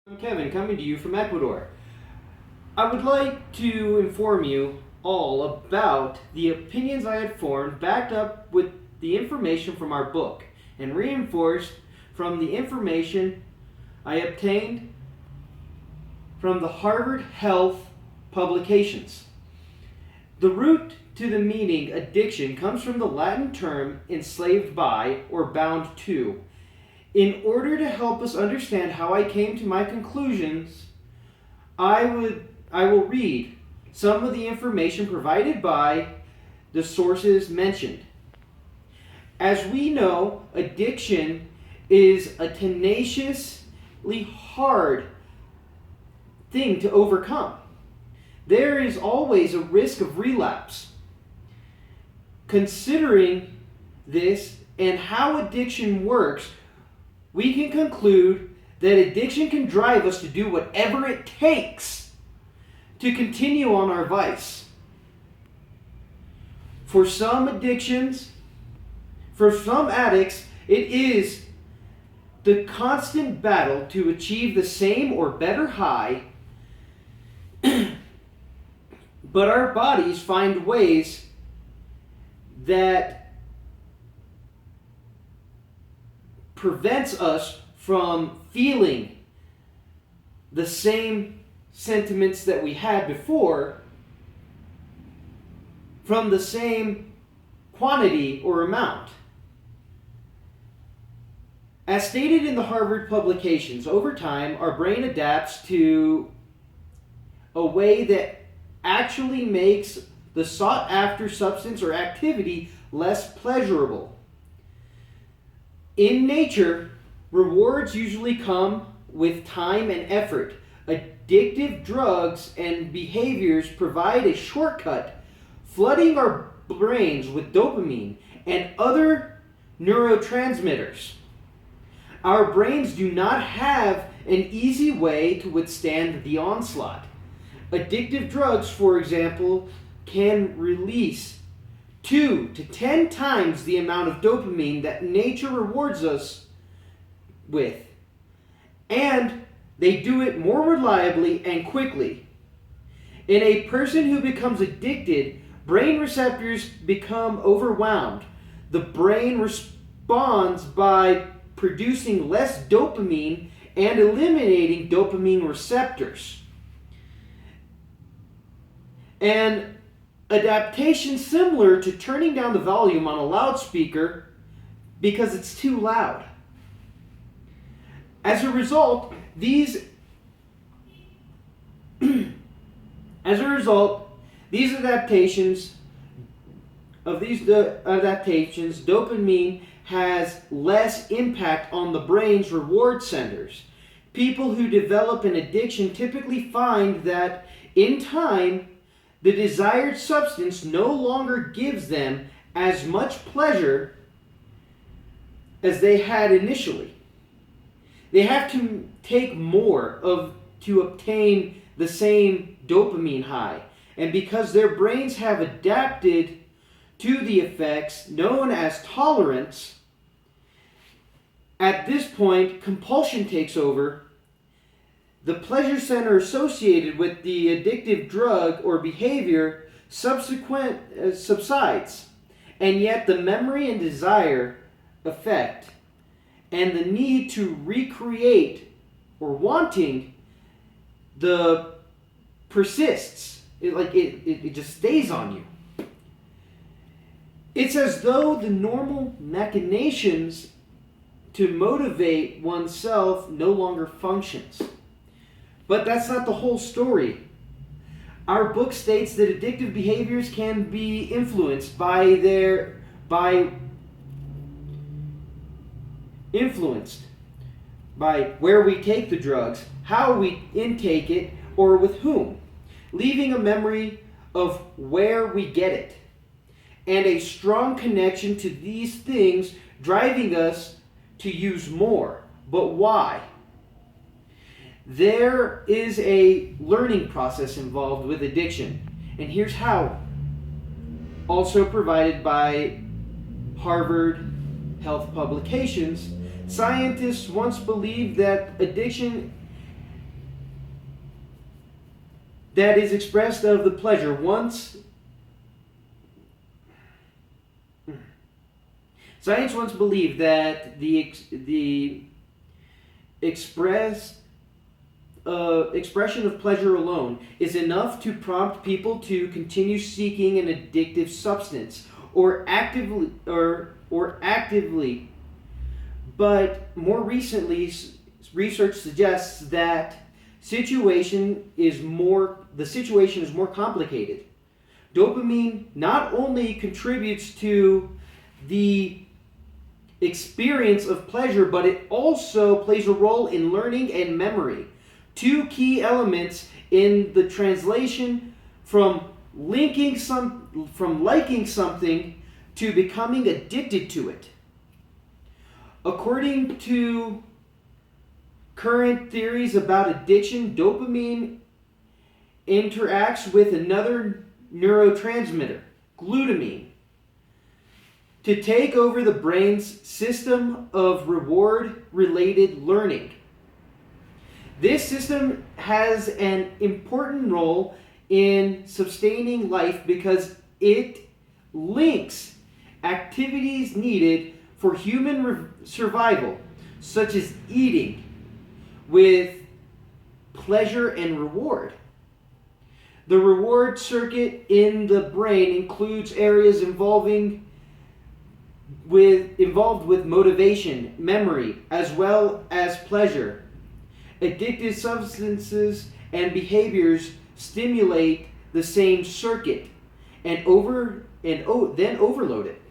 I'm Kevin, coming to you from Ecuador. I would like to inform you all about the opinions I had formed, backed up with the information from our book, and reinforced from the information I obtained from the Harvard Health publications. The root to the meaning addiction comes from the Latin term enslaved by or bound to. In order to help us understand how I came to my conclusions, I will read some of the information provided by the sources mentioned. As we know, addiction is a tenaciously hard thing to overcome. There is always a risk of relapse. Considering this and how addiction works, we can conclude that addiction can drive us to do whatever it takes to continue on our vice. For some addictions, for some addicts, it is the constant battle to achieve the same or better high, but our bodies find ways that prevents us from feeling the same sentiments that we had before from the same quantity or amount. As stated in the Harvard publications, over time, our brain adapts to a way that actually makes the sought after substance or activity less pleasurable. In nature, rewards usually come with time and effort. Addictive drugs and behaviors provide a shortcut, flooding our brains with dopamine and other neurotransmitters. Our brains do not have an easy way to withstand the onslaught. Addictive drugs, for example, can release 2 to 10 times the amount of dopamine that nature rewards us with. And they do it more reliably and quickly. In a person who becomes addicted, brain receptors become overwhelmed. The brain responds by producing less dopamine and eliminating dopamine receptors. And adaptation similar to turning down the volume on a loudspeaker because it's too loud. As a result, these adaptations, dopamine has less impact on the brain's reward centers. People who develop an addiction typically find that in time, the desired substance no longer gives them as much pleasure as they had initially. They have to take more to obtain the same dopamine high. And because their brains have adapted to the effects known as tolerance, at this point, compulsion takes over. The pleasure center associated with the addictive drug or behavior subsides, and yet the memory and desire effect and the need to recreate or wanting the persists. It just stays on you. It's as though the normal machinations to motivate oneself no longer functions. But that's not the whole story. Our book states that addictive behaviors can be influenced by where we take the drugs, how we intake it, or with whom, leaving a memory of where we get it, and a strong connection to these things driving us to use more. But why? There is a learning process involved with addiction, and here's how. Also provided by Harvard Health publications, scientists once believed that addiction that is expressed of the pleasure Science once believed that the expression of pleasure alone is enough to prompt people to continue seeking an addictive substance or actively. But more recently, research suggests that the situation is more complicated. Dopamine not only contributes to the experience of pleasure, but it also plays a role in learning and memory. Two key elements in the translation from liking something to becoming addicted to it. According to current theories about addiction, dopamine interacts with another neurotransmitter, glutamine, to take over the brain's system of reward-related learning. This system has an important role in sustaining life because it links activities needed for human survival, such as eating, with pleasure and reward. The reward circuit in the brain includes areas involved with motivation, memory, as well as pleasure. Addictive substances and behaviors stimulate the same circuit and then overload it.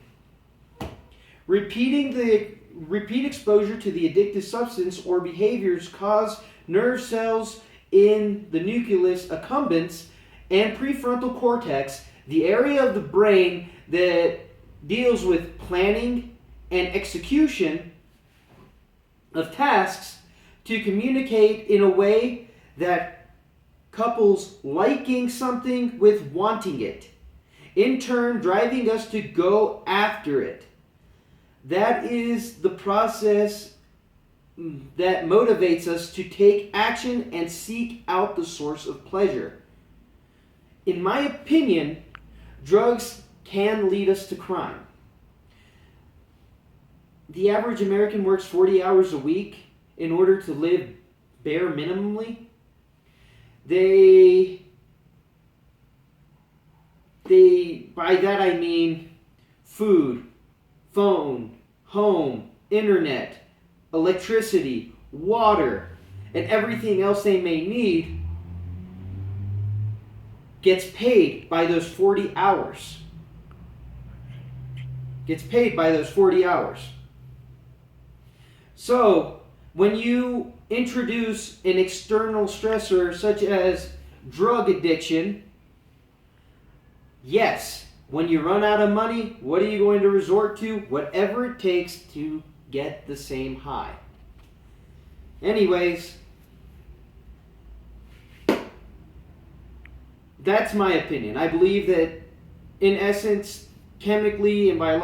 Repeat exposure to the addictive substance or behaviors cause nerve cells in the nucleus accumbens and prefrontal cortex, the area of the brain that deals with planning and execution of tasks, to communicate in a way that couples liking something with wanting it, in turn driving us to go after it. That is the process that motivates us to take action and seek out the source of pleasure. In my opinion, drugs can lead us to crime. The average American works 40 hours a week in order to live bare minimally. By that I mean food, phone, home, internet, electricity, water, and everything else they may need gets paid by those 40 hours. So, when you introduce an external stressor such as drug addiction, yes, when you run out of money, what are you going to resort to? Whatever it takes to get the same high. Anyways, that's my opinion. I believe that, in essence, chemically and biologically,